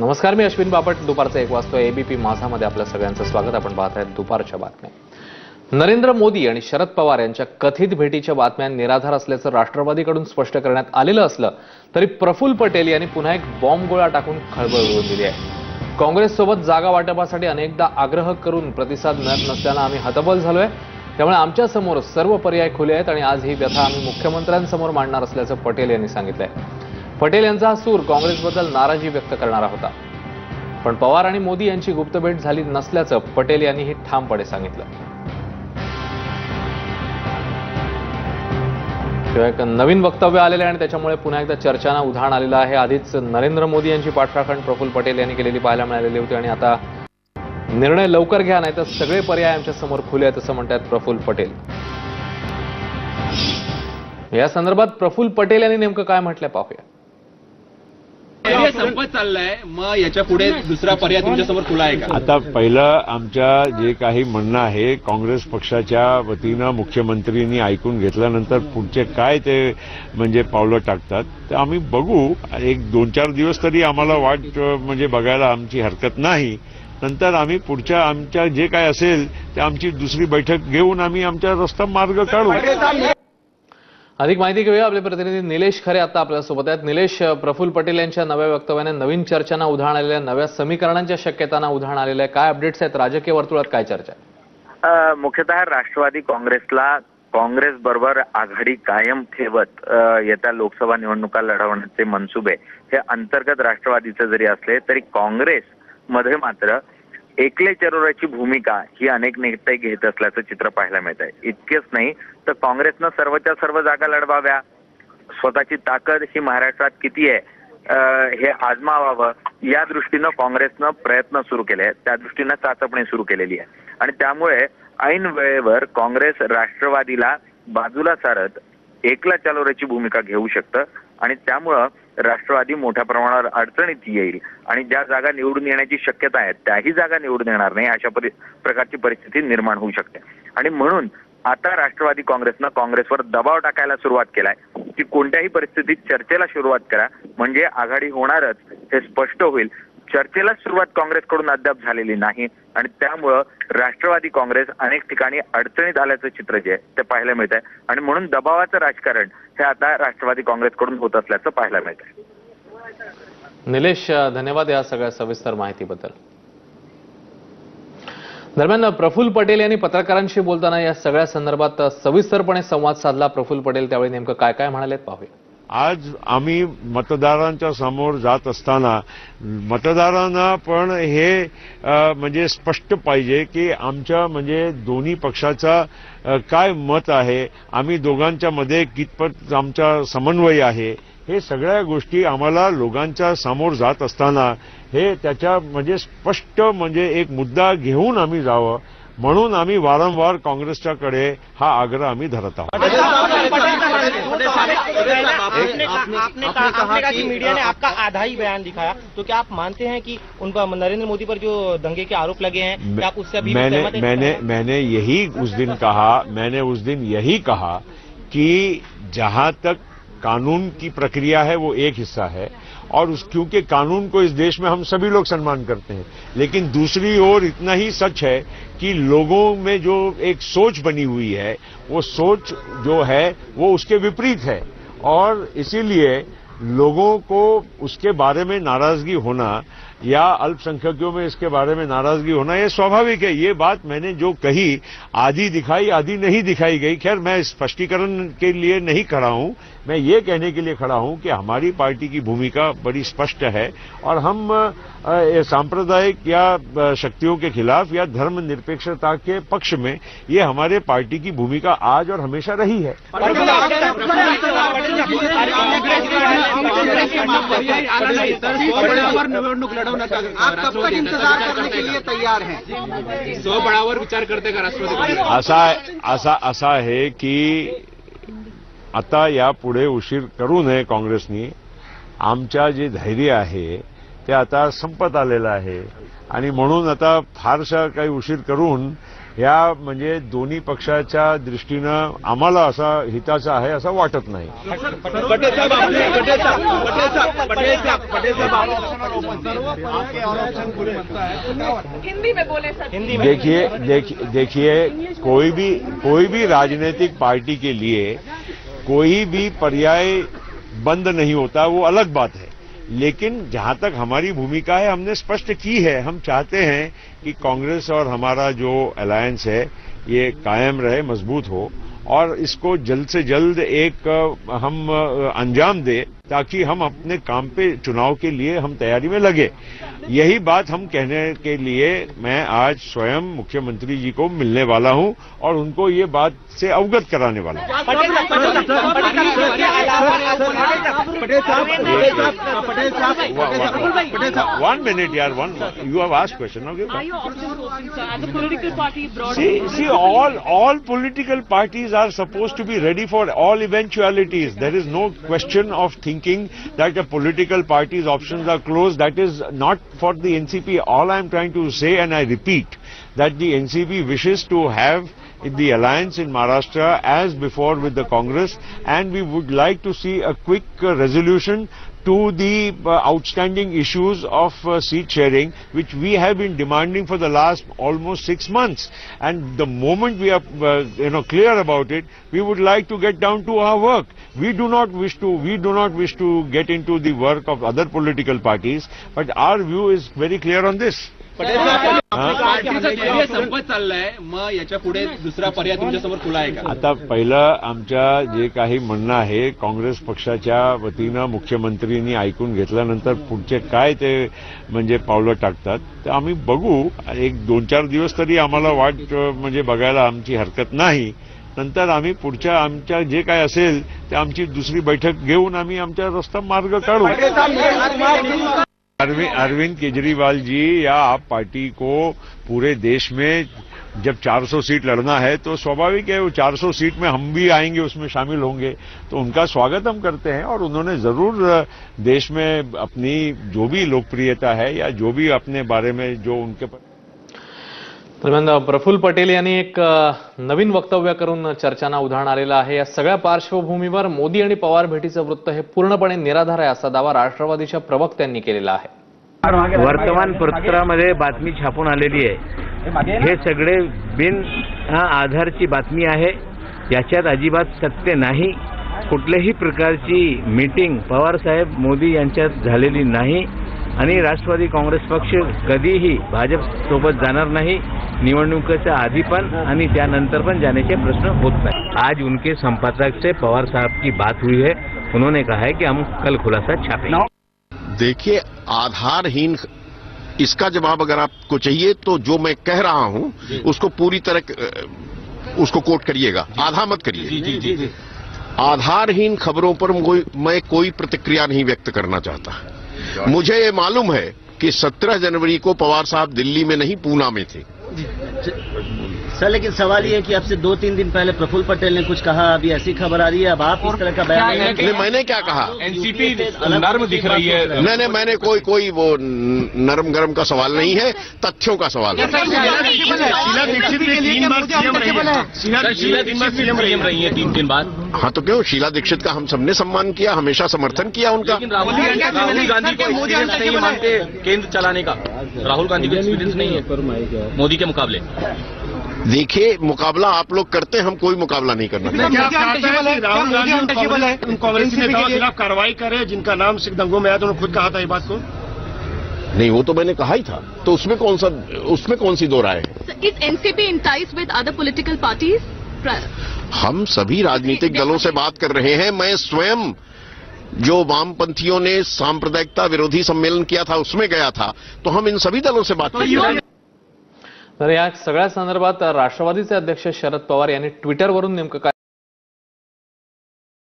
नमस्कार, मी अश्विन बापट. दुपारचा 1 वाजतोय. एबीपी माझामध्ये आपल्या सगळ्यांचं स्वागत. आपण पाहत आहेत दुपारच्या बातम्या. नरेंद्र मोदी आणि शरद पवार यांच्या कथित भेटीच्या बातम्या निराधार असल्याचं राष्ट्रवादीकडून स्पष्ट करण्यात आलेलं असलं तरी प्रफुल्ल पटेल यांनी पुन्हा एक बॉम्बगोळा टाकून खळबळ उडवून दिली आहे. काँग्रेससोबत जागा वाटपासाठी अनेकदा आग्रह करून प्रतिसाद मिळत नसल्यानं आम्ही हतबल झालोय. त्यामुळे आमच्या समोर सर्व पर्याय खुले आहेत आणि आज ही व्यथा आम्ही मुख्यमंत्र्यांसमोर मांडणार असल्याचं पटेल यांनी सांगितलंय. पटेल यांचा हा सूर काँग्रेसबद्दल नाराजी व्यक्त करणारा होता. पण पवार आणि मोदी यांची गुप्त भेट झाली नसल्याचं पटेल यांनीही ठामपणे सांगितलं. शिवाय एक नवीन वक्तव्य आलेलं आहे आणि त्याच्यामुळे पुन्हा एकदा चर्चांना उधाण आलेलं आहे. आधीच नरेंद्र मोदी यांची पाठराखण प्रफुल्ल पटेल यांनी केलेली पाहायला मिळालेली होती आणि आता निर्णय लवकर घ्या नाहीतर सगळे पर्याय आमच्या समोर खुले आहेत असं म्हणतात प्रफुल्ल पटेल. या संदर्भात प्रफुल्ल पटेल यांनी नेमकं काय म्हटलंय पाहूया. संपत चाललाय, मग याच्या पुढे दुसरा पर्याय तुमच्या समोर खुला आहे का? आता पहिलं आमच्या जे काही म्हणणं आहे काँग्रेस पक्षाच्या वतीनं मुख्यमंत्र्यांनी ऐकून घेतल्यानंतर पुढचे काय ते म्हणजे पावलं टाकतात ते आम्ही बघू. 1-2-4 दिवस तरी आम्हाला वाट म्हणजे बघायला आमची हरकत नाही. नंतर आम्ही पुढच्या आमच्या जे काय असेल ते आमची दुसरी बैठक घेऊन आम्ही आमच्या रस्ता मार्ग काढू. अधिक माहिती घेऊया. आपले प्रतिनिधी निलेश खरे आता आपल्यासोबत आहेत. निलेश, प्रफुल्ल पटेल यांच्या नव्या वक्तव्याने नवीन चर्चांना उधाण आलेल्या, नव्या समीकरणांच्या शक्यतांना उधाण आलेल्या काय अपडेट्स आहेत? राजकीय वर्तुळात काय चर्चा आहे? मुख्यतः राष्ट्रवादी काँग्रेसला काँग्रेस बरोबर आघाडी कायम ठेवत येत्या लोकसभा निवडणुका लढवण्याचे मनसुबे हे अंतर्गत राष्ट्रवादीचे जरी असले तरी काँग्रेस मध्ये मात्र एकले चरोराची भूमिका ही अनेक नेते घेत असल्याचं चित्र पाहायला मिळत आहे. इतकेच नाही तर काँग्रेसनं सर्वच्या सर्व जागा लढवाव्या, स्वतःची ताकद ही महाराष्ट्रात किती आहे हे आजमावावं या दृष्टीनं काँग्रेसनं प्रयत्न सुरू केले आहेत. त्या दृष्टीनं चाचपणी सुरू केलेली आहे आणि त्यामुळे ऐन वेळेवर काँग्रेस राष्ट्रवादीला बाजूला सारत एकला चालोराची भूमिका घेऊ शकतं आणि त्यामुळं राष्ट्रवादी मोठ्या प्रमाणावर अडचणीत येईल आणि ज्या जागा निवडून येण्याची शक्यता आहे त्याही जागा निवडून येणार नाही अशा प्रकारची परिस्थिती निर्माण होऊ शकते. आणि म्हणून आता राष्ट्रवादी काँग्रेसनं काँग्रेसवर दबाव टाकायला सुरुवात केलाय की कोणत्याही परिस्थितीत चर्चेला सुरुवात करा म्हणजे आघाडी होणारच हे स्पष्ट होईल. चर्चेला सुरुवात काँग्रेसकडून अद्याप झालेली नाही आणि त्यामुळं राष्ट्रवादी काँग्रेस अनेक ठिकाणी अडचणीत आल्याचं चित्र जे आहे ते पाहायला मिळत आहे आणि म्हणून दबावाचं राजकारण हे आता राष्ट्रवादी काँग्रेसकडून होत असल्याचं पाहायला मिळत आहे. निलेश, धन्यवाद या सगळ्या सविस्तर माहितीबद्दल. दरम्यान प्रफुल्ल पटेल यांनी पत्रकारांशी बोलताना या सगळ्या संदर्भात सविस्तरपणे संवाद साधला. प्रफुल्ल पटेल त्यावेळी नेमकं काय काय म्हणालेत पाहूया. आज आम्ही मतदारांच्या समोर जात असताना मतदारांना पण हे म्हणजे स्पष्ट पाहिजे की आमच्या म्हणजे दोन्ही पक्षाचा काय मत आहे, आम्ही दोघांच्या मध्ये कितपत आमचा समन्वय आहे, हे सगळ्या गोष्टी आम्हाला लोकांच्या समोर जात असताना हे त्याच्या म्हणजे स्पष्ट म्हणजे एक मुद्दा घेऊन आम्ही जावं म्हणून आम्ही वारंवार काँग्रेसच्याकडे हा आग्रह आम्ही धरत आहोत. आपने कहा कि मीडिया ने आपका आधा ही बयान दिखाया, तो क्या आप मानते हैं कि उन पर नरेंद्र मोदी पर जो दंगे के आरोप लगे हैं क्या आप उससे अभी मैंने उस दिन यही कहा कि जहां तक कानून की प्रक्रिया है वो एक हिस्सा है और क्योंकि कानून को इस देश में हम सभी लोग सम्मान करते हैं, लेकिन दूसरी ओर इतना ही सच है कि लोगों में जो एक सोच बनी हुई है वो सोच जो है वो उसके विपरीत है और इसीलिए लोगों को उसके बारे में नाराजगी होना या अल्पसंख्यकों में इसके बारे में नाराजगी होना ये स्वाभाविक है. ये बात मैंने जो कही आधी दिखाई आधी नहीं दिखाई गई. खैर मैं स्पष्टीकरण के लिए नहीं खड़ा हूं, मैं ये कहने के लिए खड़ा हूं कि हमारी पार्टी की भूमिका बड़ी स्पष्ट है और हम सांप्रदायिक या शक्तियों के खिलाफ या धर्मनिरपेक्षता के पक्ष में ये हमारे पार्टी की भूमिका आज और हमेशा रही है. आप कब तक इंतजार करने के लिए तैयार हैं? 100 बळावर विचार करते का राष्ट्रवादी? असा आहे की आता यापुढे उशीर करू नये. काँग्रेसनी आमच्या जे धैर्य आहे ते आता संपत आलेलं आहे आणि म्हणून आता फारसा काही उशीर करून या म्हणजे दोन्ही पक्षाच्या दृष्टीनं आम्हाला असा हिताचा आहे असं वाटत नाही. हिंदी में बोले सर. देखिए कोई भी राजनीतिक पार्टी के लिए कोई भी पर्याय बंद नहीं होता, वो अलग बात है. लेकिन जहां तक हमारी भूमिका है हमने स्पष्ट की है. हम चाहते हैं कि कांग्रेस और हमारा जो अलायंस है ये कायम रहे, मजबूत हो और इसको जल्द से जल्द एक हम अंजाम दे ताकि हम अपने काम पे चुनाव के लिए हम तैयारी में लगे. यही बात हम कहने के लिए मैं आज स्वयं मुख्यमंत्री जी को मिलने वाला हूं और उनको ये बात से अवगत कराने वाला हूं. One minute, yaar. You have asked question. Okay? Are you opting as a political party broad? See, all political parties are supposed to be ready for all eventualities. There is no question of thinking that a political party's options are closed. That is not for the NCP. All I am trying to say, and I repeat, that the NCP wishes to have the alliance in Maharashtra as before with the Congress, and we would like to see a quick resolution to the outstanding issues of seat sharing, which we have been demanding for the last almost 6 months. And the moment we are clear about it, we would like to get down to our work. We do not wish to get into the work of other political parties, but our view is very clear on this. पार्टीचा संपत चाललाय, मग याच्या पुढे दुसरा पर्याय तुमच्यासमोर खुला आहे का? आता पहिलं आमच्या जे काही म्हणणं आहे काँग्रेस पक्षाच्या वतीनं मुख्यमंत्र्यांनी ऐकून घेतल्यानंतर पुढचे काय ते म्हणजे पावलं टाकतात ते आम्ही बघू. एक 2-4 दिवस तरी आम्हाला वाट म्हणजे बघायला आमची हरकत नाही. नंतर आम्ही पुढच्या आमच्या जे काय असेल ते आमची दुसरी बैठक घेऊन आम्ही आमचा रस्ता मार्ग काढू. अरविंद केजरीवाल जी या आप पार्टी को पूरे देश में जब 400 सीट लड़ना है तो स्वाभाविक है वो 400 सीट में हम भी आएंगे, उसमें शामिल होंगे, तो उनका स्वागत हम करते हैं. और उन्होंने जरूर देश में अपनी जो भी लोकप्रियता है या जो भी अपने बारे में जो उनके दरम्यान प्रफुल्ल पटेल यांनी एक नवीन वक्तव्य करून चर्चांना उधाण आलेलं आहे. या सगळ्या पार्श्वभूमीवर मोदी आणि पवार भेटीचं वृत्त हे पूर्णपणे निराधार आहे असा दावा राष्ट्रवादीच्या प्रवक्त्यांनी केलेला आहे. वर्तमानपत्रामध्ये बातमी छापून आलेली आहे. हे सगळे बिन आधारची बातमी आहे. याच्यात अजिबात सत्य नाही. कुठल्याही प्रकारची मीटिंग पवार साहेब मोदी यांच्यात झालेली नाही आणि राष्ट्रवादी काँग्रेस पक्ष कधीही भाजप सोबत जाणार नाही. निवडणुकीच्या आधी पण आणि त्यानंतर पण जाण्याचे प्रश्न होत नाही. आज उनके संपादक से पवार साहब की बात हुई है. उन्होंने कहा है कि हम कल खुलासा छापेंगे. देखिए, आधारहीन इसका जवाब अगर आपको चाहिए तो जो मैं कह रहा हूं उसको पूरी तरह उसको कोट करिएगा, आधा मत करिए. आधारहीन खबरों पर मैं कोई प्रतिक्रिया नहीं व्यक्त करना चाहता. मुझे ये मालूम है कि 17 जनवरी को पवार साहब दिल्ली में नहीं पूना में थे. सर, लेकिन सवाल ये है कि आपसे 2-3 दिन पहले प्रफुल्ल पटेल ने कुछ कहा, अभी ऐसी खबर आ रही है, अब आप इस तरह का बयान नहीं. मैंने क्या कहा? एनसीपी नर्म दिख रही है. नहीं, मैंने कोई वो नरम गरम का सवाल नहीं है, तथ्यों का सवाल है. शीला दीक्षित 3 बार सीएम रही है 3 दिन बाद. हाँ, तो क्यों? शीला दीक्षित का हम सबने सम्मान किया, हमेशा समर्थन किया उनका. राहुल गांधी को एक्सपीरियंस नहीं मानते केंद्र चलाने का. राहुल गांधी को एक्सपीरियंस नहीं है मोदी के मुकाबले. देखिए, मुकाबला आप लोग करते हैं, हम कोई मुकाबला नहीं करना. राहुल गांधी कांग्रेस नेताओं के खिलाफ कार्रवाई करे जिनका नाम सिख दंगों में आया, तो उन्होंने खुद कहा था ये बात को. नहीं, वो तो मैंने कहा ही था, तो उसमें कौन सी दो राय है? Is NCP in ties with other political parties? हम सभी राजनीतिक दलों से बात कर रहे हैं. मैं स्वयं जो वामपंथियों ने सांप्रदायिकता विरोधी सम्मेलन किया था उसमें गया था, तो हम इन सभी दलों से बात कर. तर या सगळ्या संदर्भात राष्ट्रवादीचे अध्यक्ष शरद पवार यांनी ट्विटरवरून नेमकं काय